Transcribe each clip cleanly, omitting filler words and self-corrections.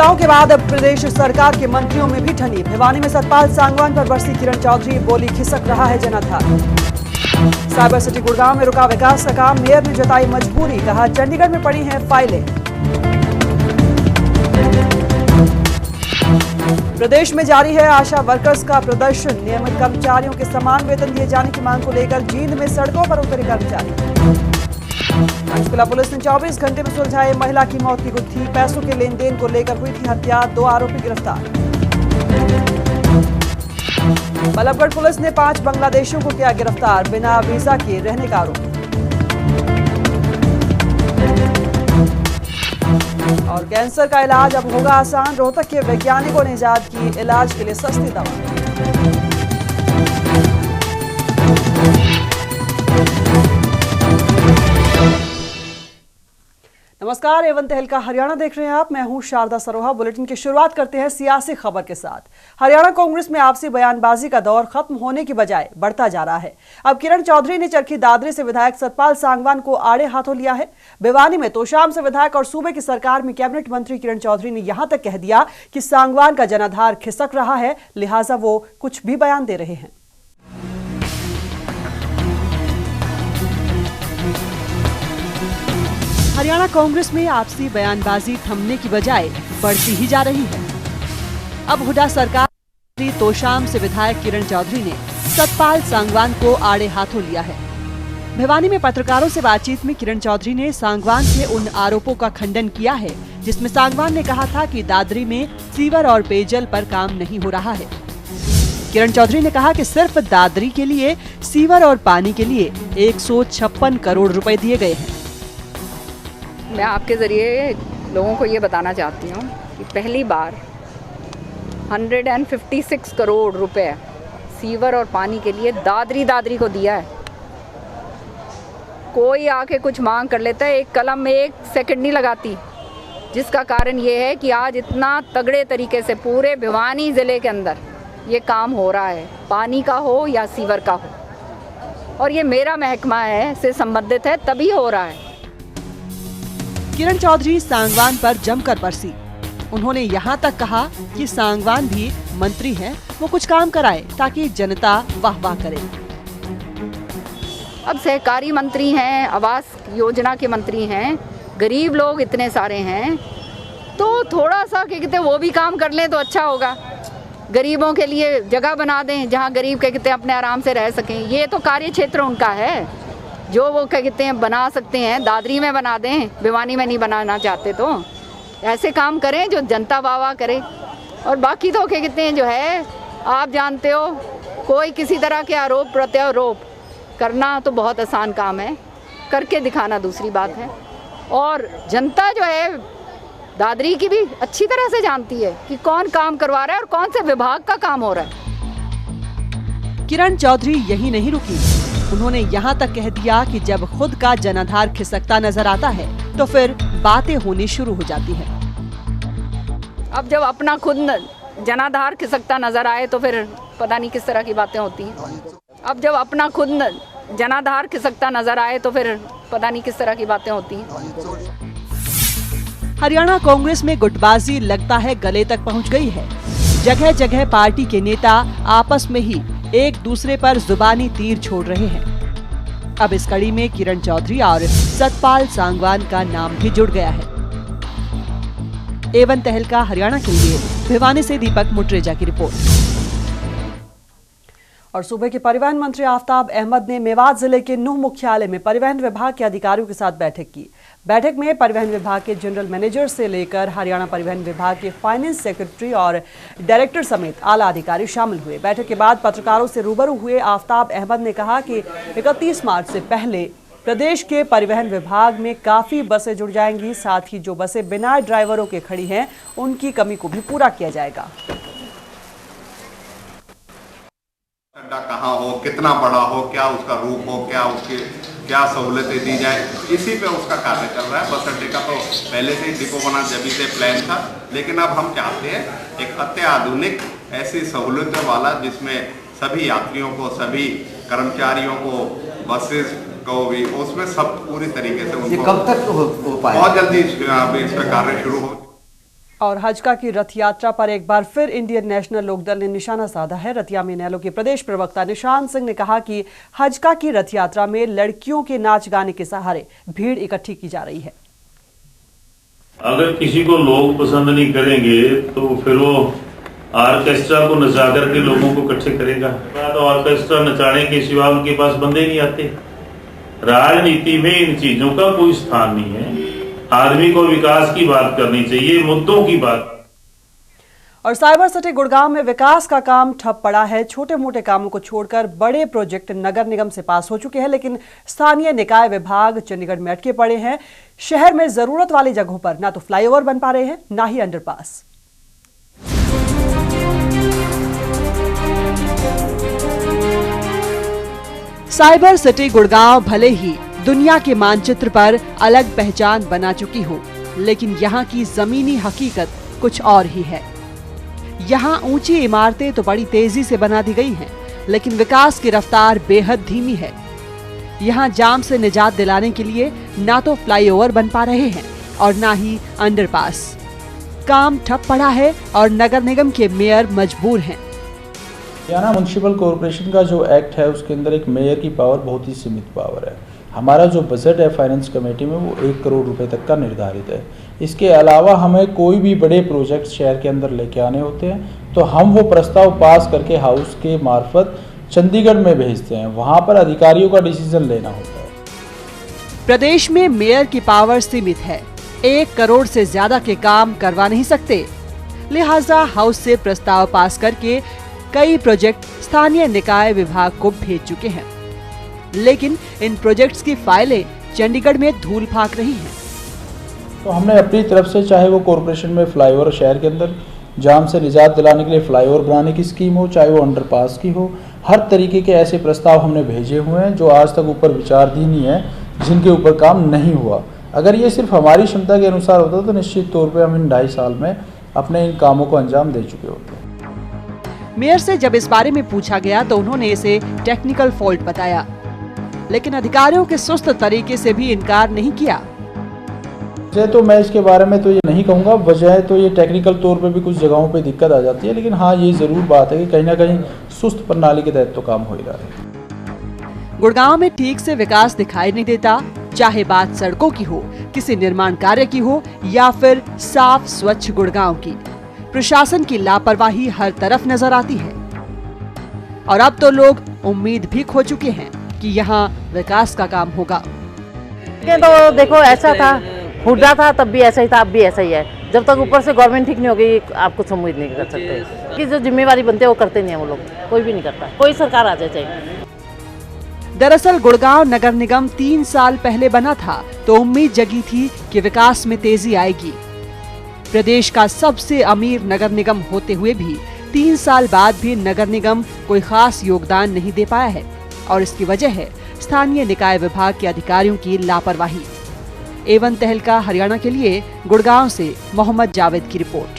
नेताओं के बाद अब प्रदेश सरकार के मंत्रियों में भी ठनी। भिवानी में सतपाल सांगवान पर बरसी किरण चौधरी, बोली खिसक रहा है जनाधार। साइबर सिटी गुड़गांव में रुका विकास का काम, मेयर ने जताई मजबूरी, कहा चंडीगढ़ में पड़ी हैं फाइलें। प्रदेश में जारी है आशा वर्कर्स का प्रदर्शन, नियमित कर्मचारियों के समान वेतन दिए जाने की मांग को लेकर जींद में सड़कों पर उतरे कर्मचारी। पंचकुला पुलिस ने 24 घंटे में सुलझाई महिला की मौत की गुत्थी, पैसों के लेन देन को लेकर हुई थी हत्या, 2 आरोपी गिरफ्तार। बल्लभगढ़ पुलिस ने 5 बांग्लादेशियों को किया गिरफ्तार, बिना वीजा के रहने का आरोप। और कैंसर का इलाज अब होगा आसान, रोहतक के वैज्ञानिकों ने इजाद की इलाज के लिए सस्ती दवा। नमस्कार, एवन तहलका हरियाणा देख रहे हैं आप। मैं हूं शारदा सरोहा। बुलेटिन की शुरुआत करते हैं सियासी खबर के साथ। हरियाणा कांग्रेस में आपसी बयानबाजी का दौर खत्म होने की बजाय बढ़ता जा रहा है। अब किरण चौधरी ने चरखी दादरी से विधायक सतपाल सांगवान को आड़े हाथों लिया है। भिवानी में तोशाम से विधायक और सूबे की सरकार में कैबिनेट मंत्री किरण चौधरी ने यहां तक कह दिया कि सांगवान का जनाधार खिसक रहा है, लिहाजा वो कुछ भी बयान दे रहे हैं। हरियाणा कांग्रेस में आपसी बयानबाजी थमने की बजाय बढ़ती ही जा रही है। अब हुड्डा सरकार तोशाम से विधायक किरण चौधरी ने सतपाल सांगवान को आड़े हाथों लिया है। भिवानी में पत्रकारों से बातचीत में किरण चौधरी ने सांगवान के उन आरोपों का खंडन किया है जिसमें सांगवान ने कहा था कि दादरी में सीवर और पेयजल पर काम नहीं हो रहा है। किरण चौधरी ने कहा कि सिर्फ दादरी के लिए सीवर और पानी के लिए 156 करोड़ रुपए दिए गए हैं। मैं आपके ज़रिए लोगों को ये बताना चाहती हूँ कि पहली बार 156 करोड़ रुपए सीवर और पानी के लिए दादरी को दिया है। कोई आके कुछ मांग कर लेता है, एक कलम में 1 सेकंड नहीं लगाती, जिसका कारण ये है कि आज इतना तगड़े तरीके से पूरे भिवानी ज़िले के अंदर ये काम हो रहा है, पानी का हो या सीवर का हो, और ये मेरा महकमा है से संबंधित है, तभी हो रहा है। किरण चौधरी सांगवान पर जमकर बरसी। उन्होंने यहाँ तक कहा कि सांगवान भी मंत्री हैं, वो कुछ काम कराए ताकि जनता वाह वाह करे। अब सहकारी मंत्री हैं, आवास योजना के मंत्री हैं, गरीब लोग इतने सारे हैं, तो थोड़ा सा क्या कहते हैं वो भी काम कर लें तो अच्छा होगा। गरीबों के लिए जगह बना दें जहाँ गरीब क्या कहते हैं अपने आराम से रह सकें। ये तो कार्य क्षेत्र उनका है, जो वो क्या कहते हैं बना सकते हैं। दादरी में बना दें, भिवानी में नहीं बनाना चाहते तो ऐसे काम करें जो जनता वाह वाह करे। और बाकी तो क्या कहते हैं जो है आप जानते हो, कोई किसी तरह के आरोप प्रत्यारोप करना तो बहुत आसान काम है, करके दिखाना दूसरी बात है। और जनता जो है दादरी की भी अच्छी तरह से जानती है कि कौन काम करवा रहा है और कौन से विभाग का काम हो रहा है। किरण चौधरी यही नहीं रुकी, उन्होंने यहाँ तक कह दिया कि जब खुद का जनाधार खिसकता नजर आता है तो फिर बातें होनी शुरू हो जाती हैं। अब जब अपना खुद जनाधार खिसकता नजर आए तो फिर पता नहीं किस तरह की बातें होती हैं। अब जब अपना खुद जनाधार खिसकता नजर आए तो फिर पता नहीं किस तरह की बातें होती हैं। हरियाणा कांग्रेस में गुटबाजी लगता है गले तक पहुंच गई है। जगह जगह पार्टी के नेता आपस में ही एक दूसरे पर जुबानी तीर छोड़ रहे हैं। अब इस कड़ी में किरण चौधरी और सतपाल सांगवान का नाम भी जुड़ गया है। एवन तहलका हरियाणा के लिए भिवानी से दीपक मुटरेजा की रिपोर्ट। और सूबे के परिवहन मंत्री आफ्ताब अहमद ने मेवात जिले के नूह मुख्यालय में परिवहन विभाग के अधिकारियों के साथ बैठक की। बैठक में परिवहन विभाग के जनरल मैनेजर से लेकर हरियाणा परिवहन विभाग के फाइनेंस सेक्रेटरी और डायरेक्टर समेत आला अधिकारी शामिल हुए। बैठक के बाद पत्रकारों से रूबरू हुए आफ्ताब अहमद ने कहा कि 31 मार्च से पहले प्रदेश के परिवहन विभाग में काफ़ी बसें जुड़ जाएंगी। साथ ही जो बसें बिना ड्राइवरों के खड़ी हैं उनकी कमी को भी पूरा किया जाएगा। अड्डा कहाँ हो, कितना बड़ा हो, क्या उसका रूप हो, क्या सहूलतें दी जाए, इसी पे उसका कार्य चल रहा है। बस अड्डे का तो पहले से ही डिपो बना जभी से प्लान था, लेकिन अब हम चाहते हैं एक अत्याधुनिक ऐसी सहूलतों वाला जिसमें सभी यात्रियों को, सभी कर्मचारियों को, बसेस को भी, उसमें सब पूरी तरीके से उनको कब तक हो पाएगा? बहुत जल्दी इस पर कार्य शुरू हो। और हजका की रथ यात्रा पर एक बार फिर इंडियन नेशनल लोकदल ने निशाना साधा है। रतिया में इनेलो के प्रदेश प्रवक्ता निशांत सिंह ने कहा कि हजका की रथ यात्रा में लड़कियों के नाच गाने के सहारे भीड़ इकट्ठी की जा रही है। अगर किसी को लोग पसंद नहीं करेंगे तो फिर वो ऑर्केस्ट्रा को नचा करके लोगों को इकट्ठे करेगा। तो ऑर्केस्ट्रा नचाने के सिवा उनके पास बंदे नहीं आते। राजनीति में इन चीजों का कोई स्थान नहीं है। आदमी को विकास की बात करनी चाहिए, मुद्दों की बात। और साइबर सिटी गुड़गांव में विकास का काम ठप पड़ा है। छोटे मोटे कामों को छोड़कर बड़े प्रोजेक्ट नगर निगम से पास हो चुके हैं, लेकिन स्थानीय निकाय विभाग चंडीगढ़ में अटके पड़े हैं। शहर में जरूरत वाली जगहों पर ना तो फ्लाईओवर बन पा रहे हैं, ना ही अंडरपास। साइबर सिटी गुड़गांव भले ही दुनिया के मानचित्र पर अलग पहचान बना चुकी हो, लेकिन यहाँ की जमीनी हकीकत कुछ और ही है। यहाँ ऊंची इमारतें तो बड़ी तेजी से बना दी गई हैं, लेकिन विकास की रफ्तार बेहद धीमी है। यहाँ जाम से निजात दिलाने के लिए ना तो फ्लाईओवर बन पा रहे हैं और ना ही अंडरपास। काम ठप पड़ा है और नगर निगम के मेयर मजबूर हैं। हरियाणा म्युनिसिपल कॉरपोरेशन का जो एक्ट है उसके अंदर एक मेयर की पावर बहुत ही सीमित पावर है। हमारा जो बजट है फाइनेंस कमेटी में वो 1 करोड़ रुपए तक का निर्धारित है। इसके अलावा हमें कोई भी बड़े प्रोजेक्ट शहर के अंदर लेके आने होते हैं तो हम वो प्रस्ताव पास करके हाउस के मार्फत चंडीगढ़ में भेजते हैं। वहाँ पर अधिकारियों का डिसीजन लेना होता है। प्रदेश में मेयर की पावर सीमित है। 1 करोड़ से ज्यादा के काम करवा नहीं सकते, लिहाजा हाउस से प्रस्ताव पास करके कई प्रोजेक्ट स्थानीय निकाय विभाग को भेज चुके हैं, लेकिन इन प्रोजेक्ट्स की फाइलें चंडीगढ़ में धूल फाक रही हैं। तो हमने अपनी तरफ से चाहे वो कॉरपोरेशन में फ्लाईओवर शहर के अंदर जाम से निजात दिलाने के लिए फ्लाईओवर बनाने की स्कीम हो, चाहे वो अंडरपास की हो, हर तरीके के ऐसे प्रस्ताव हमने भेजे हुए हैं जो आज तक ऊपर विचाराधीन ही है, जिनके ऊपर काम नहीं हुआ। अगर ये सिर्फ हमारी क्षमता के अनुसार होता तो निश्चित तौर पर हम इन 2.5 साल में अपने इन कामों को अंजाम दे चुके होते। मेयर से जब इस बारे में पूछा गया तो उन्होंने इसे टेक्निकल फॉल्ट बताया, लेकिन अधिकारियों के सुस्त तरीके से भी इनकार नहीं किया। तो मैं इसके बारे में तो ये नहीं कहूँगा, वजह तो ये टेक्निकल तौर पे भी कुछ जगहों पे दिक्कत आ जाती है, लेकिन हाँ ये जरूर बात है कि कहीं ना कहीं सुस्त प्रणाली के तहत तो काम हो ही रहा है। गुड़गांव में ठीक से विकास दिखाई नहीं देता, चाहे बात सड़कों की हो, किसी निर्माण कार्य की हो या फिर साफ स्वच्छ गुड़गांव की। प्रशासन की लापरवाही हर तरफ नजर आती है और अब तो लोग उम्मीद भी खो चुके हैं कि यहाँ विकास का काम होगा। तो देखो ऐसा था, हुड्डा था तब भी ऐसा ही था, अब भी ऐसा ही है। जब तक ऊपर से गवर्नमेंट ठीक नहीं होगी आप कुछ उम्मीद नहीं कर सकते कि जो जिम्मेवारी बनते हैं वो करते नहीं है वो लोग, कोई भी नहीं करता, कोई सरकार आ जाए चाहिए। दरअसल गुड़गांव नगर निगम 3 साल पहले बना था तो उम्मीद जगी थी कि विकास में तेजी आएगी। प्रदेश का सबसे अमीर नगर निगम होते हुए भी 3 साल बाद भी नगर निगम कोई खास योगदान नहीं दे पाया है और इसकी वजह है स्थानीय निकाय विभाग के अधिकारियों की लापरवाही। एवन तहलका हरियाणा के लिए गुड़गांव से मोहम्मद जावेद की रिपोर्ट।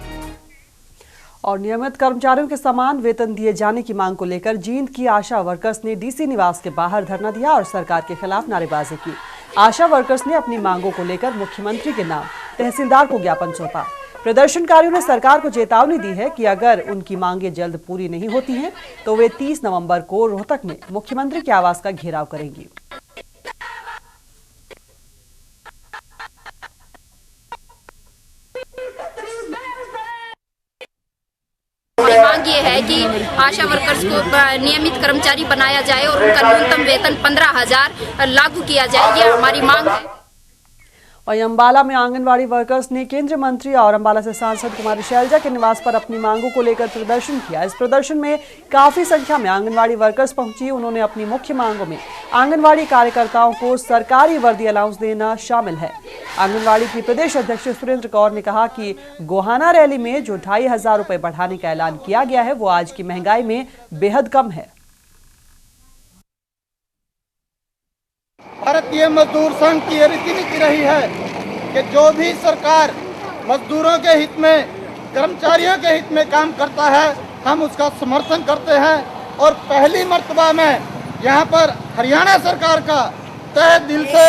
और नियमित कर्मचारियों के समान वेतन दिए जाने की मांग को लेकर जींद की आशा वर्कर्स ने डीसी निवास के बाहर धरना दिया और सरकार के खिलाफ नारेबाजी की। आशा वर्कर्स ने अपनी मांगों को लेकर मुख्यमंत्री के नाम तहसीलदार को ज्ञापन सौंपा। प्रदर्शनकारियों ने सरकार को चेतावनी दी है कि अगर उनकी मांगें जल्द पूरी नहीं होती हैं तो वे 30 नवंबर को रोहतक में मुख्यमंत्री के आवास का घेराव करेंगी। हमारी मांग ये है कि आशा वर्कर्स को नियमित कर्मचारी बनाया जाए और उनका न्यूनतम वेतन 15,000 लागू किया जाए, ये हमारी मांग है। और अम्बाला में आंगनवाड़ी वर्कर्स ने केंद्रीय मंत्री और अम्बाला से सांसद कुमारी शैलजा के निवास पर अपनी मांगों को लेकर प्रदर्शन किया। इस प्रदर्शन में काफी संख्या में आंगनवाड़ी वर्कर्स पहुंची। उन्होंने अपनी मुख्य मांगों में आंगनवाड़ी कार्यकर्ताओं को सरकारी वर्दी अलाउंस देना शामिल है। आंगनवाड़ी की प्रदेश अध्यक्ष सुरेंद्र कौर ने कहा कि गोहाना रैली में जो 2,500 रुपए बढ़ाने का ऐलान किया गया है वो आज की महंगाई में बेहद कम है। भारतीय मजदूर संघ की रीति नीति रही है कि जो भी सरकार मजदूरों के हित में, कर्मचारियों के हित में काम करता है हम उसका समर्थन करते हैं। और पहली मर्तबा में यहाँ पर हरियाणा सरकार का तहे दिल से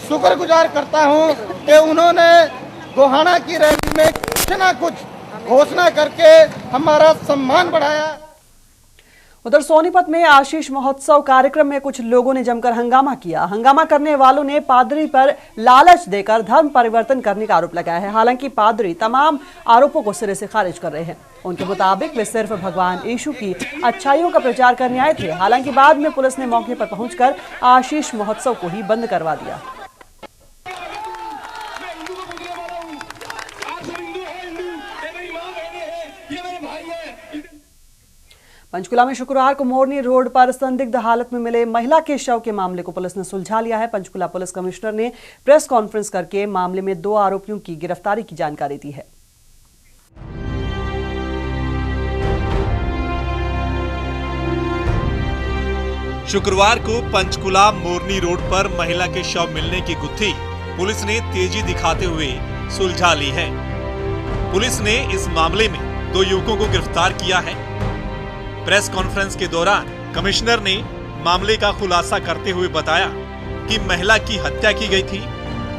शुक्रगुजार करता हूँ कि उन्होंने गोहाना की रैली में ना कुछ घोषणा करके हमारा सम्मान बढ़ाया। उधर सोनीपत में आशीष महोत्सव कार्यक्रम में कुछ लोगों ने जमकर हंगामा किया। हंगामा करने वालों ने पादरी पर लालच देकर धर्म परिवर्तन करने का आरोप लगाया है। हालांकि पादरी तमाम आरोपों को सिरे से खारिज कर रहे हैं। उनके मुताबिक वे सिर्फ भगवान यीशु की अच्छाइयों का प्रचार करने आए थे। हालांकि बाद में पुलिस ने मौके पर पहुंचकर आशीष महोत्सव को ही बंद करवा दिया। पंचकुला में शुक्रवार को मोरनी रोड पर संदिग्ध हालत में मिले महिला के शव के मामले को पुलिस ने सुलझा लिया है। पंचकुला पुलिस कमिश्नर ने प्रेस कॉन्फ्रेंस करके मामले में 2 आरोपियों की गिरफ्तारी की जानकारी दी है। शुक्रवार को पंचकुला मोरनी रोड पर महिला के शव मिलने की गुत्थी पुलिस ने तेजी दिखाते हुए सुलझा ली है। पुलिस ने इस मामले में 2 युवकों को गिरफ्तार किया है। प्रेस कॉन्फ्रेंस के दौरान कमिश्नर ने मामले का खुलासा करते हुए बताया कि महिला की हत्या की गई थी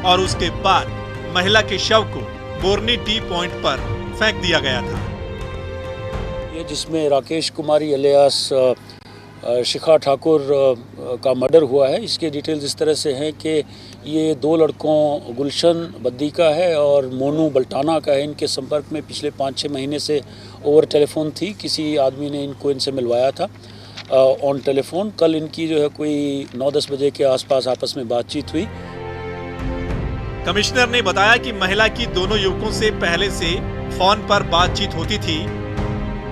और उसके बाद महिला के शव को मोरनी टी पॉइंट पर फेंक दिया गया था। ये जिसमें राकेश कुमारी अलियास शिखा ठाकुर का मर्डर हुआ है, इसके डिटेल्स इस तरह से हैं कि ये 2 लड़कों गुलशन बद्दी का है और मोनू बल्टाना का है। इनके संपर्क में पिछले 5-6 महीने से ओवर टेलीफोन थी। किसी आदमी ने इनसे मिलवाया था ऑन टेलीफोन। कल इनकी जो है कोई 9-10 बजे के आसपास आपस में बातचीत हुई। कमिश्नर ने बताया कि महिला की दोनों युवकों से पहले से फोन पर बातचीत होती थी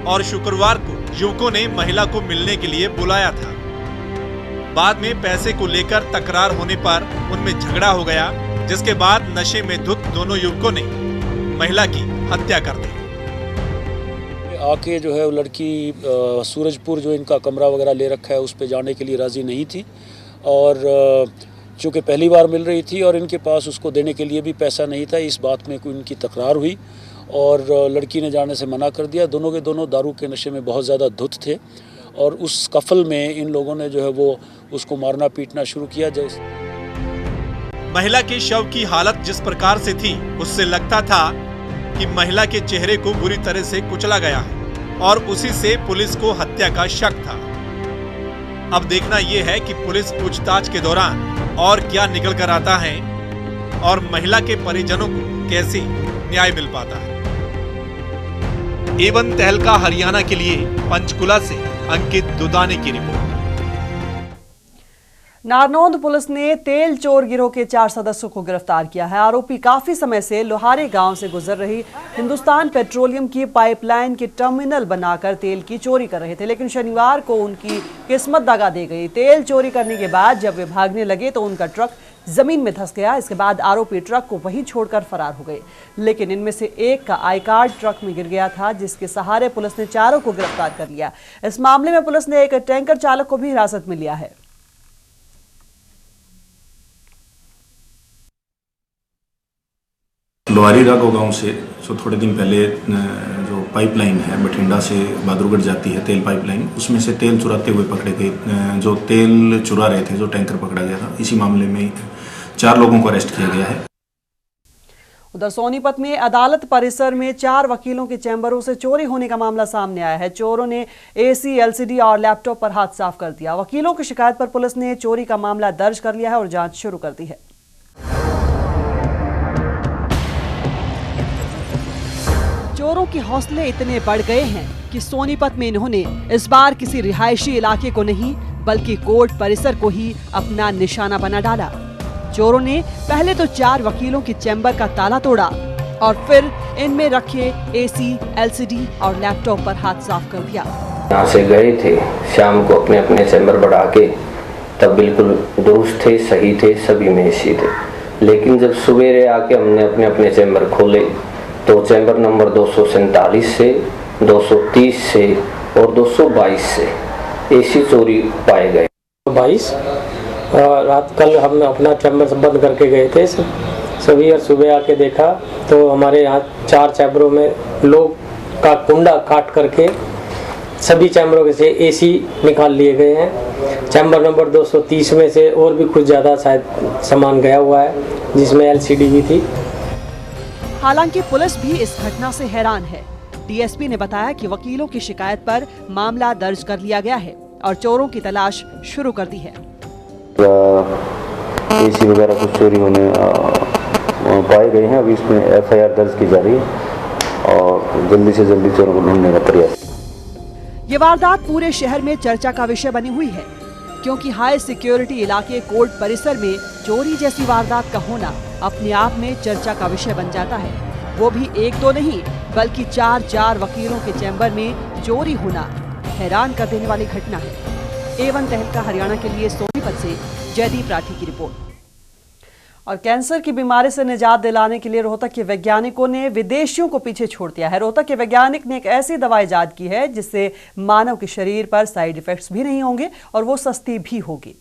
और शुक्रवार को युवकों ने महिला को मिलने के लिए बुलाया था। बाद में पैसे को लेकर तकरार होने पर उनमें झगड़ा हो गया, जिसके बाद नशे में धुत दोनों युवकों ने महिला की हत्या कर दी। आके जो है वो लड़की सूरजपुर जो इनका कमरा वगैरह ले रखा है उस पे जाने के लिए राजी नहीं थी और चूँकि पहली बार मिल रही थी और इनके पास उसको देने के लिए भी पैसा नहीं था, इस बात में कोई इनकी तकरार हुई और लड़की ने जाने से मना कर दिया। दोनों के दोनों दारू के नशे में बहुत ज़्यादा धुत थे और उस कफल में इन लोगों ने जो है वो उसको मारना पीटना शुरू किया। महिला के शव की हालत जिस प्रकार से थी उससे लगता था कि महिला के चेहरे को बुरी तरह से कुचला गया है और उसी से पुलिस को हत्या का शक था। अब देखना यह है कि पुलिस पूछताछ के दौरान और क्या निकल कर आता है और महिला के परिजनों को कैसे न्याय मिल पाता है। A1 तहलका हरियाणा के लिए पंचकुला से अंकित दुदाने की रिपोर्ट। नारनौंद पुलिस ने तेल चोर गिरोह के 4 सदस्यों को गिरफ्तार किया है। आरोपी काफी समय से लोहारे गांव से गुजर रही हिंदुस्तान पेट्रोलियम की पाइपलाइन के टर्मिनल बनाकर तेल की चोरी कर रहे थे, लेकिन शनिवार को उनकी किस्मत दगा दी गई। तेल चोरी करने के बाद जब वे भागने लगे तो उनका ट्रक जमीन में धंस गया। इसके बाद आरोपी ट्रक को वहीं छोड़कर फरार हो गए, लेकिन इनमें से एक का आई कार्ड ट्रक में गिर गया था, जिसके सहारे पुलिस ने चारों को गिरफ्तार कर लिया। इस मामले में पुलिस ने एक टैंकर चालक को भी हिरासत में लिया है। लोहारी राघव गांव से जो थोड़े दिन पहले जो पाइपलाइन है बठिंडा से बहादुरगढ़ जाती है तेल पाइपलाइन, उसमें से तेल चुराते हुए पकड़े गए। जो तेल चुरा रहे थे, जो टैंकर पकड़ा गया था, इसी मामले में 4 लोगों को अरेस्ट किया गया है। उधर सोनीपत में अदालत परिसर में 4 वकीलों के चैम्बरों से चोरी होने का मामला सामने आया है। चोरों ने एसी, एलसीडी और लैपटॉप पर हाथ साफ कर दिया। वकीलों की शिकायत पर पुलिस ने चोरी का मामला दर्ज कर लिया है और जांच शुरू कर दी है। चोरों के हौसले इतने बढ़ गए हैं कि सोनीपत में इन्होंने इस बार किसी रिहायशी इलाके को नहीं बल्कि कोर्ट परिसर को ही अपना निशाना बना डाला। चोरों ने पहले तो 4 वकीलों के चैम्बर का ताला तोड़ा और फिर इनमें रखे एसी, एलसीडी और लैपटॉप पर हाथ साफ कर दिया। यहाँ से गए थे शाम को अपने अपने चैम्बर बढ़ा के, तब बिल्कुल दुरुस्त थे, सही थे, सभी में एसी थे। लेकिन जब सवेरे आके हमने अपने अपने चैम्बर खोले तो चैम्बर नंबर 247 से, 230 से और 222 से एसी चोरी पाए गए। 22 रात कल हम अपना चैम्बर बंद करके गए थे सभी, और सुबह आके देखा तो हमारे यहाँ 4 चैम्बरों में लोग का कुंडा काट करके सभी चैम्बरों से एसी निकाल लिए गए हैं। चैम्बर नंबर 230 में से और भी कुछ ज़्यादा शायद सामान गया हुआ है, जिसमें एलसीडी भी थी। हालांकि पुलिस भी इस घटना से हैरान है। डीएसपी ने बताया कि वकीलों की शिकायत पर मामला दर्ज कर लिया गया है और चोरों की तलाश शुरू कर दी है। एसी वगैरह कुछ चोरी होने पाए गए हैं। अभी इसमें एफआईआर दर्ज की जा रही है और जल्दी से जल्दी चोरों को ढूंढने का प्रयास। ये वारदात पूरे शहर में चर्चा का विषय बनी हुई है, क्योंकि हाई सिक्योरिटी इलाके कोर्ट परिसर में चोरी जैसी वारदात का होना अपने आप में चर्चा का विषय बन जाता है। वो भी एक दो नहीं बल्कि चार वकीलों के चैम्बर में चोरी होना हैरान कर देने वाली घटना है। A1 तहलका हरियाणा के लिए सोनीपत से जयदीप राठी की रिपोर्ट। और कैंसर की बीमारी से निजात दिलाने के लिए रोहतक के वैज्ञानिकों ने विदेशियों को पीछे छोड़ दिया है। रोहतक के वैज्ञानिक ने एक ऐसी दवा इजाद की है जिससे मानव के शरीर पर साइड इफेक्ट्स भी नहीं होंगे और वो सस्ती भी होगी।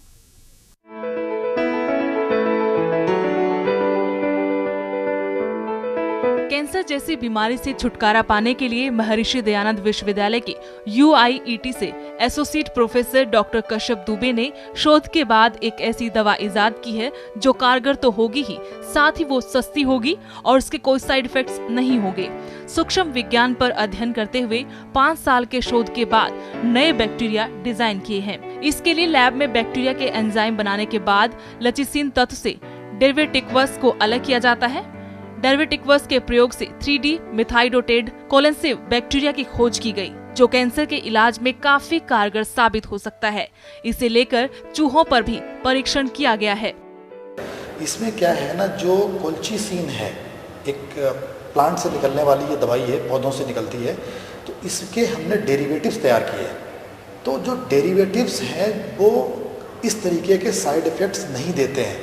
कैंसर जैसी बीमारी से छुटकारा पाने के लिए महर्षि दयानंद विश्वविद्यालय के UIET से associate professor doctor Kashyap Dubey ने शोध के बाद एक ऐसी दवा इजाद की है जो कारगर तो होगी ही, साथ ही वो सस्ती होगी और इसके कोई साइड इफेक्ट्स नहीं होंगे। सूक्ष्म विज्ञान पर अध्ययन करते हुए 5 साल के शोध के बाद नए बैक्टीरिया डिजाइन किए हैं। इसके लिए लैब में बैक्टीरिया के एंजाइम बनाने के बाद लचिसिन तत्व से डेरिवेटिक्वस को अलग किया जाता है। डेरिवेटिक्वस के प्रयोग से 3D मिथाइडोटेड कोलेंसिव बैक्टीरिया की खोज की गई, जो कैंसर के इलाज में काफी कारगर साबित हो सकता है। इसे लेकर चूहों पर भी परीक्षण किया गया है। इसमें क्या है ना, जो कोल्चिसिन है, एक प्लांट से निकलने वाली ये दवाई है, पौधों से निकलती है, तो इसके हमने डेरिवेटिव्स तैयार किए हैं। तो जो डेरिवेटिव्स हैं वो इस तरीके के साइड इफेक्ट्स नहीं देते हैं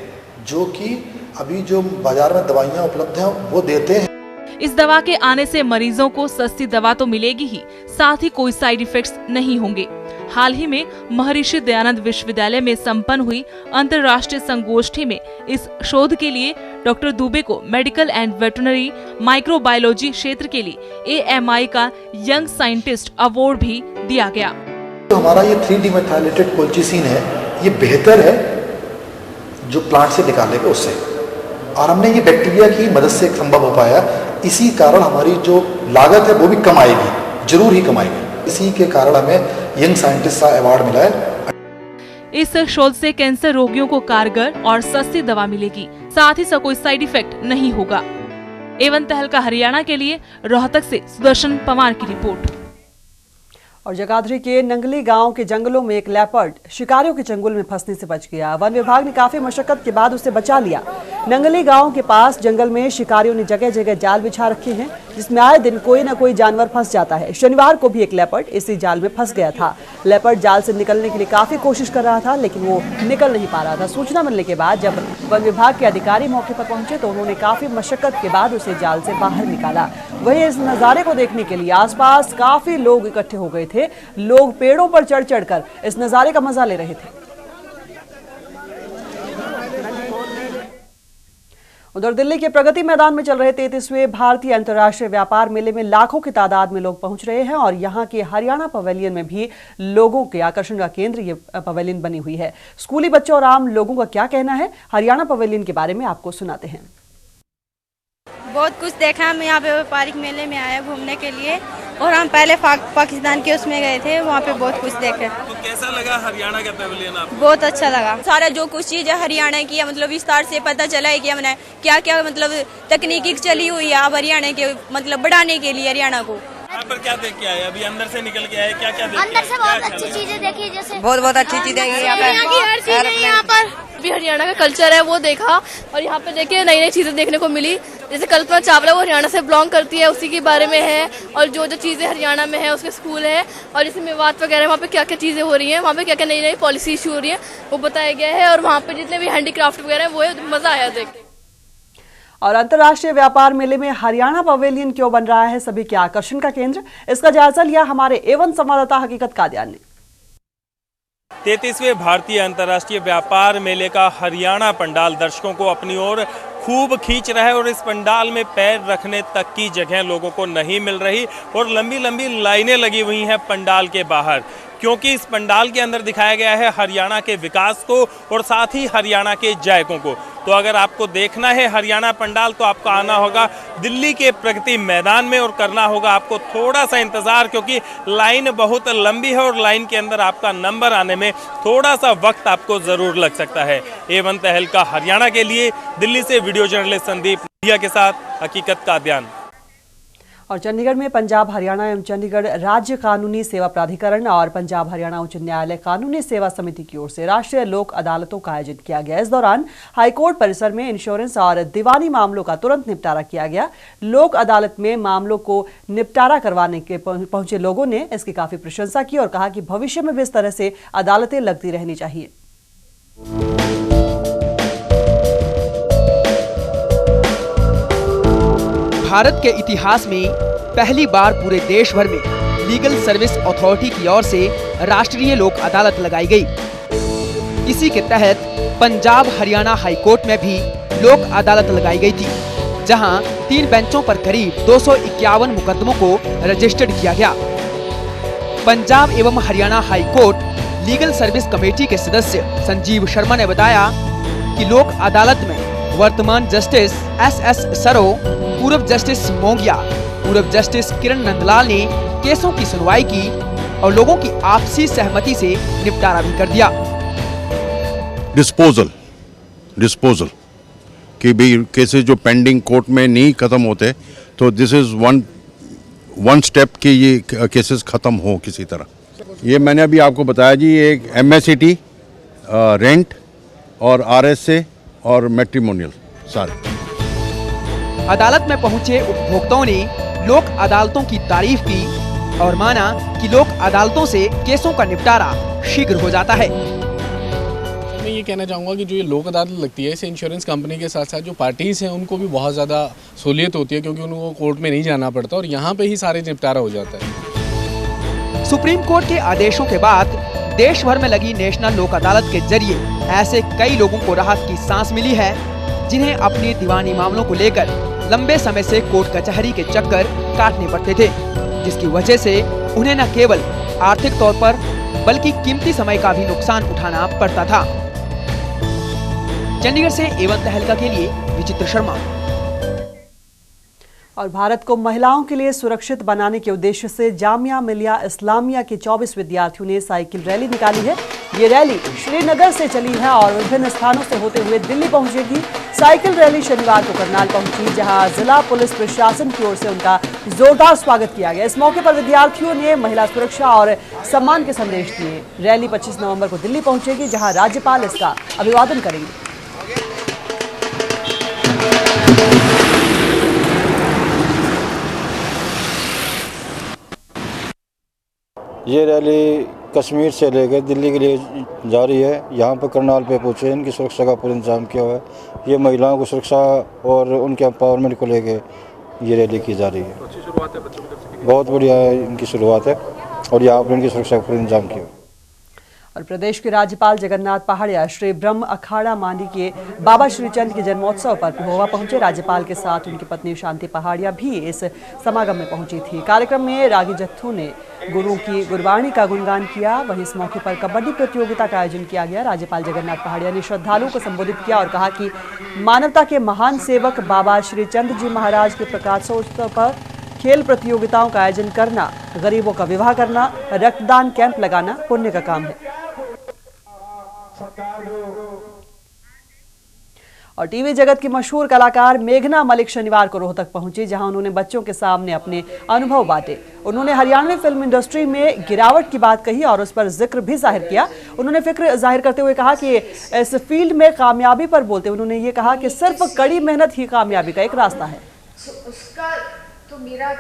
जो कि अभी जो बाजार में दवाइयाँ उपलब्ध हैं वो देते हैं। इस दवा के आने से मरीजों को सस्ती दवा तो मिलेगी ही, साथ ही कोई साइड इफेक्ट्स नहीं होंगे। हाल ही में महर्षि दयानंद विश्वविद्यालय में संपन्न हुई अंतर्राष्ट्रीय संगोष्ठी में इस शोध के लिए डॉक्टर दुबे को मेडिकल एंड वेटरनरी माइक्रोबायोलॉजी क्षेत्र के लिए AMI का यंग साइंटिस्ट अवार्ड भी दिया गया। तो हमारा ये 3D मेथाइलेटेड कोल्चिसिन है, ये बेहतर है जो प्लांट से निकालेगा उससे, और हमने ये बैक्टीरिया की मदद से संभव हो पाया। इसी कारण हमारी जो लागत है वो भी कम आएगी, जरूर ही कम आएगी। इसी के कारण हमें यंग साइंटिस्ट का अवार्ड मिला है। इस शोध से कैंसर रोगियों को कारगर और सस्ती दवा मिलेगी, साथ ही कोई साइड इफेक्ट नहीं होगा। A1 तहलका हरियाणा के लिए रोहतक से सुदर्शन पवार की रिपोर्ट। और जगाधरी के नंगली गांव के जंगलों में एक लेपर्ड शिकारियों के चंगुल में फंसने से बच गया। वन विभाग ने काफी मशक्कत के बाद उसे बचा लिया। नंगली गांव के पास जंगल में शिकारियों ने जगह जगह जाल बिछा रखे हैं, जिसमें आए दिन कोई न कोई जानवर फंस जाता है। शनिवार को भी एक लेपर्ड इसी जाल में फंस गया था। लेपर्ड जाल से निकलने के लिए काफी कोशिश कर रहा था, लेकिन वो निकल नहीं पा रहा था। सूचना मिलने के बाद जब वन विभाग के अधिकारी मौके पर पहुंचे तो उन्होंने काफी मशक्कत के बाद उसे जाल से बाहर निकाला। वहीं इस नजारे को देखने के लिए आसपास काफी लोग इकट्ठे हो गए थे। लोग पेड़ों पर चढ़ चढ़कर इस नजारे का मजा ले रहे थे। उधर दिल्ली के प्रगति मैदान में चल रहे 33वें भारतीय अंतर्राष्ट्रीय व्यापार मेले में लाखों की तादाद में लोग पहुंच रहे हैं और यहां के हरियाणा पवेलियन में भी लोगों के आकर्षण का केंद्र ये पवेलियन बनी हुई है। स्कूली बच्चों और आम लोगों का क्या कहना है, हरियाणा पवेलियन के बारे में आपको सुनाते हैं। बहुत कुछ देखा, हम यहाँ पे व्यापारिक मेले में आए घूमने के लिए और हम पहले पाकिस्तान के उसमें गए थे, वहाँ पे बहुत कुछ देखे। तो कैसा लगा हरियाणा का पवेलियन आपको? बहुत अच्छा लगा। सारा जो कुछ चीज है हरियाणा की है, मतलब विस्तार से पता चला है कि हमने क्या क्या मतलब तकनीकी चली हुई है अब हरियाणा के मतलब बढ़ाने के लिए हरियाणा को। यहाँ पर क्या देख के आए? अभी अंदर से निकल के आए, क्या क्या देख? अंदर से बहुत अच्छी चीजें देखी, जैसे बहुत अच्छी चीजें यहाँ पर भी हरियाणा का कल्चर है वो देखा और यहाँ पे देखिए नई नई चीजें देखने को मिली। जैसे कल्पना चावला वो हरियाणा से बिलोंग करती है, उसी के बारे में है और जो जो चीजें हरियाणा में है उसके स्कूल है और जैसे मेवात वगैरह वहाँ पे क्या क्या चीजें हो रही हैं, वहाँ पे क्या क्या नई नई पॉलिसी इशू हो रही है वो बताया गया है और वहाँ पे जितने भी हैंडीक्राफ्ट वगैरह है वो है, मजा आया देख के। और अंतर्राष्ट्रीय व्यापार मेले में हरियाणा पवेलियन क्यों बन रहा है सभी के आकर्षण का केंद्र, इसका जायजा लिया हमारे A1 संवाददाता हकीकत कादियान ने। 33वें भारतीय अंतर्राष्ट्रीय व्यापार मेले का हरियाणा पंडाल दर्शकों को अपनी ओर खूब खींच रहा है और इस पंडाल में पैर रखने तक की जगह लोगों को नहीं मिल रही और लंबी लंबी लाइनें लगी हुई हैं पंडाल के बाहर। क्योंकि इस पंडाल के अंदर दिखाया गया है हरियाणा के विकास को और साथ ही हरियाणा के जायकों को। तो अगर आपको देखना है हरियाणा पंडाल तो आपको आना होगा दिल्ली के प्रगति मैदान में और करना होगा आपको थोड़ा सा इंतज़ार, क्योंकि लाइन बहुत लंबी है और लाइन के अंदर आपका नंबर आने में थोड़ा सा वक्त आपको ज़रूर लग सकता है। A1 तहलका हरियाणा के लिए दिल्ली से वीडियो जर्नलिस्ट संदीप नदिया के साथ हकीकत का अध्ययन। और चंडीगढ़ में पंजाब हरियाणा एवं चंडीगढ़ राज्य कानूनी सेवा प्राधिकरण और पंजाब हरियाणा उच्च न्यायालय कानूनी सेवा समिति की ओर से राष्ट्रीय लोक अदालतों का आयोजन किया गया। इस दौरान हाईकोर्ट परिसर में इंश्योरेंस और दीवानी मामलों का तुरंत निपटारा किया गया। लोक अदालत में मामलों को निपटारा करवाने के पहुंचे लोगों ने इसकी काफी प्रशंसा की और कहा कि भविष्य में भी इस तरह से अदालतें लगती रहनी चाहिए। भारत के इतिहास में पहली बार पूरे देश भर में लीगल सर्विस अथॉरिटी की ओर से राष्ट्रीय लोक अदालत लगाई गई। इसी के तहत पंजाब हरियाणा हाईकोर्ट में भी लोक अदालत लगाई गई थी, जहां 3 बेंचों पर करीब 251 मुकदमों को रजिस्टर्ड किया गया। पंजाब एवं Haryana high court legal service committee के सदस्य संजीव शर्मा ने बताया कि लोक अदालत में वर्तमान जस्टिस SS सरो, पूर्व जस्टिस मोंगिया, पूर्व जस्टिस किरण नंदलाल ने केसों की सुनवाई की और लोगों की आपसी सहमति से निपटारा भी कर दिया। डिस्पोजल कि भी केसेस जो पेंडिंग कोर्ट में नहीं खत्म होते, तो दिस इज वन स्टेप कि ये केसेस खत्म हो किसी तरह। ये मैंने अभी आपको बताया जी, एक MSCT, रेंट और RSA और मैट्रिमोनियल सारे। अदालत में पहुंचे उपभोक्ताओं ने लोक अदालतों की तारीफ की और माना कि लोक अदालतों से केसों का निपटारा शीघ्र हो जाता है। मैं ये कहना चाहूँगा कि जो ये लोक अदालत लगती है, इससे इंश्योरेंस कंपनी के साथ साथ जो पार्टीज हैं उनको भी बहुत ज़्यादा सहूलियत होती है, क्योंकि उनको कोर्ट में नहीं जाना पड़ता और यहाँ पे ही सारे निपटारा हो जाता है। सुप्रीम कोर्ट के आदेशों के बाद देश भर में लगी नेशनल लोक अदालत के जरिए ऐसे कई लोगों को राहत की सांस मिली है, जिन्हें अपने दीवानी मामलों को लेकर लंबे समय से कोर्ट कचहरी के चक्कर काटने पड़ते थे, जिसकी वजह से उन्हें न केवल आर्थिक तौर पर बल्कि कीमती समय का भी नुकसान उठाना पड़ता था। चंडीगढ़ से A1 तहलका के लिए विचित्र शर्मा। और भारत को महिलाओं के लिए सुरक्षित बनाने के उद्देश्य से जामिया मिलिया इस्लामिया के 24 विद्यार्थियों ने साइकिल रैली निकाली है। ये रैली श्रीनगर से चली है और विभिन्न स्थानों से होते हुए दिल्ली पहुंचेगी। साइकिल रैली शनिवार को करनाल पहुंची, जहां जिला पुलिस प्रशासन की ओर से उनका जोरदार स्वागत किया गया। इस मौके पर विद्यार्थियों ने महिला सुरक्षा और सम्मान के संदेश दिए। रैली 25 नवंबर को दिल्ली पहुंचेगी, जहां राज्यपाल इसका अभिवादन करेंगे। ये रैली कश्मीर से लेकर दिल्ली के लिए जा रही है। यहाँ पर करनाल पे पहुँचे, इनकी सुरक्षा का पूरा इंतजाम किया हुआ है। ये महिलाओं को सुरक्षा और उनके एम्पावरमेंट को लेके ये रैली की जा रही है। अच्छी शुरुआत है, बच्चों की तरफ से बहुत बढ़िया इनकी शुरुआत है और यहाँ पर इनकी सुरक्षा का पूरा इंतजाम किया। और प्रदेश के राज्यपाल जगन्नाथ पहाड़िया श्री ब्रह्म अखाड़ा मांडी के बाबा श्रीचंद के जन्मोत्सव पर पिहोवा पहुंचे। राज्यपाल के साथ उनकी पत्नी शांति पहाड़िया भी इस समागम में पहुंची थी। कार्यक्रम में रागी जत्थों ने गुरु की गुरबाणी का गुणगान किया। वहीं इस मौके पर कबड्डी प्रतियोगिता का आयोजन किया गया। राज्यपाल जगन्नाथ पहाड़िया ने श्रद्धालुओं को संबोधित किया और कहा कि मानवता के महान सेवक बाबा श्रीचंद जी महाराज के प्रकाशोत्सव पर खेल प्रतियोगिताओं का आयोजन करना, गरीबों का विवाह करना, रक्तदान कैंप लगाना पुण्य का काम है। और टीवी जगत की मशहूर कलाकार मेघना मलिक शनिवार को रोहतक पहुंची, जहां उन्होंने बच्चों के सामने अपने अनुभव बांटे। उन्होंने हरियाणवी फिल्म इंडस्ट्री में गिरावट की बात कही और उस पर जिक्र भी जाहिर किया। उन्होंने फिक्र जाहिर करते हुए कहा कि इस फील्ड में कामयाबी पर बोलते उन्होंने ये कहा कि सिर्फ कड़ी मेहनत ही कामयाबी का एक रास्ता है। उसका तो मेरा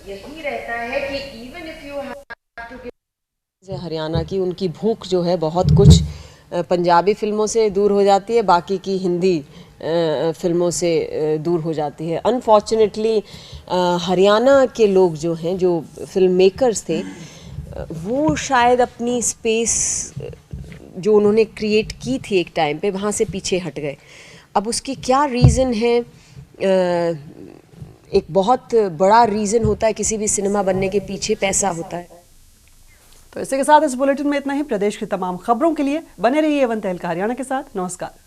यही रहता है कि even if you have to Haryana की उनकी भूख जो है बहुत कुछ पंजाबी फिल्मों से दूर हो जाती है, बाकी की हिंदी फिल्मों से दूर हो जाती है। अनफॉर्चुनेटली हरियाणा के लोग जो हैं, जो फिल्म मेकर्स थे, वो शायद अपनी स्पेस जो उन्होंने क्रिएट की थी एक टाइम पे, वहाँ से पीछे हट गए। अब उसकी क्या रीज़न है? एक बहुत बड़ा रीज़न होता है किसी भी सिनेमा बनने के पीछे पैसा होता है। तो इसी के साथ इस बुलेटिन में इतना ही। प्रदेश की तमाम खबरों के लिए बने रहिए एवन तहलका हरियाणा के साथ। नमस्कार।